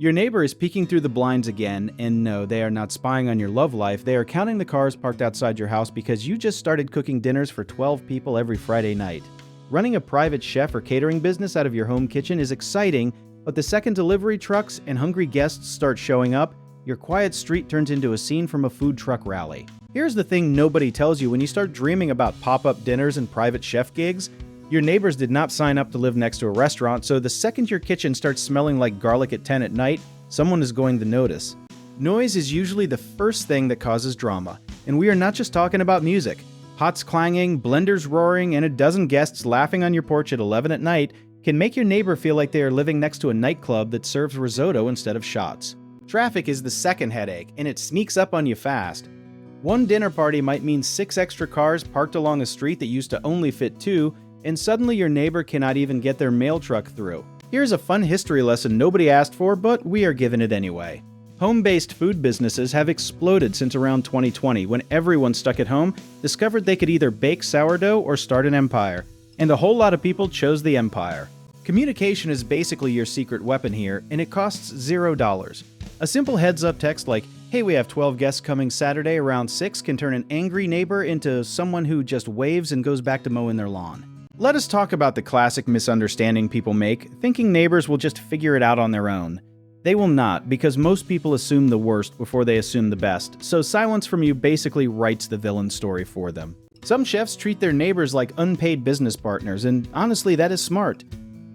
Your neighbor is peeking through the blinds again, and no, they are not spying on your love life. They are counting the cars parked outside your house because you just started cooking dinners for 12 people every Friday night. Running a private chef or catering business out of your home kitchen is exciting, but the second delivery trucks and hungry guests start showing up, your quiet street turns into a scene from a food truck rally. Here's the thing nobody tells you when you start dreaming about pop-up dinners and private chef gigs. Your neighbors did not sign up to live next to a restaurant, so the second your kitchen starts smelling like garlic at 10 at night, someone is going to notice. Noise is usually the first thing that causes drama, and we are not just talking about music. Pots clanging, blenders roaring, and a dozen guests laughing on your porch at 11 at night can make your neighbor feel like they are living next to a nightclub that serves risotto instead of shots. Traffic is the second headache, and it sneaks up on you fast. One dinner party might mean 6 extra cars parked along a street that used to only fit 2, and suddenly your neighbor cannot even get their mail truck through. Here's a fun history lesson nobody asked for, but we are giving it anyway. Home-based food businesses have exploded since around 2020, when everyone stuck at home discovered they could either bake sourdough or start an empire, and a whole lot of people chose the empire. Communication is basically your secret weapon here, and it costs $0. A simple heads-up text like, "Hey, we have 12 guests coming Saturday around 6" can turn an angry neighbor into someone who just waves and goes back to mowing their lawn. Let us talk about the classic misunderstanding people make, thinking neighbors will just figure it out on their own. They will not, because most people assume the worst before they assume the best, so silence from you basically writes the villain story for them. Some chefs treat their neighbors like unpaid business partners, and honestly, that is smart.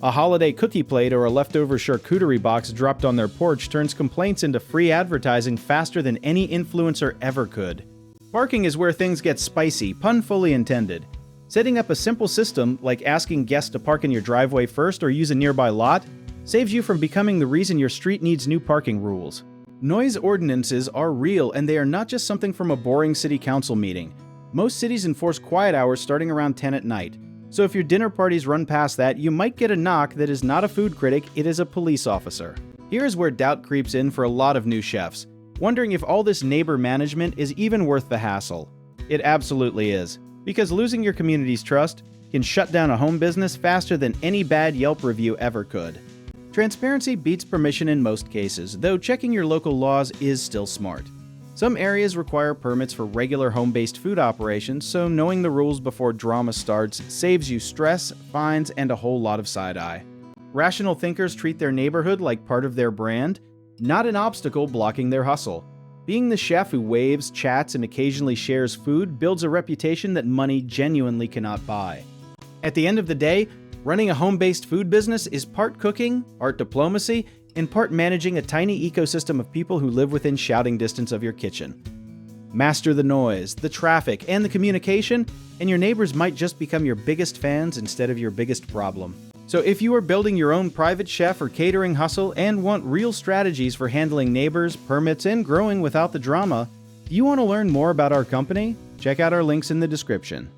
A holiday cookie plate or a leftover charcuterie box dropped on their porch turns complaints into free advertising faster than any influencer ever could. Parking is where things get spicy, pun fully intended. Setting up a simple system, like asking guests to park in your driveway first or use a nearby lot, saves you from becoming the reason your street needs new parking rules. Noise ordinances are real, and they are not just something from a boring city council meeting. Most cities enforce quiet hours starting around 10 at night. So if your dinner parties run past that, you might get a knock that is not a food critic, it is a police officer. Here's where doubt creeps in for a lot of new chefs, wondering if all this neighbor management is even worth the hassle. It absolutely is, because losing your community's trust can shut down a home business faster than any bad Yelp review ever could. Transparency beats permission in most cases, though checking your local laws is still smart. Some areas require permits for regular home-based food operations, so knowing the rules before drama starts saves you stress, fines, and a whole lot of side-eye. Rational thinkers treat their neighborhood like part of their brand, not an obstacle blocking their hustle. Being the chef who waves, chats, and occasionally shares food builds a reputation that money genuinely cannot buy. At the end of the day, running a home-based food business is part cooking, part diplomacy, and part managing a tiny ecosystem of people who live within shouting distance of your kitchen. Master the noise, the traffic, and the communication, and your neighbors might just become your biggest fans instead of your biggest problem. So if you are building your own private chef or catering hustle and want real strategies for handling neighbors, permits, and growing without the drama, do you want to learn more about our company? Check out our links in the description.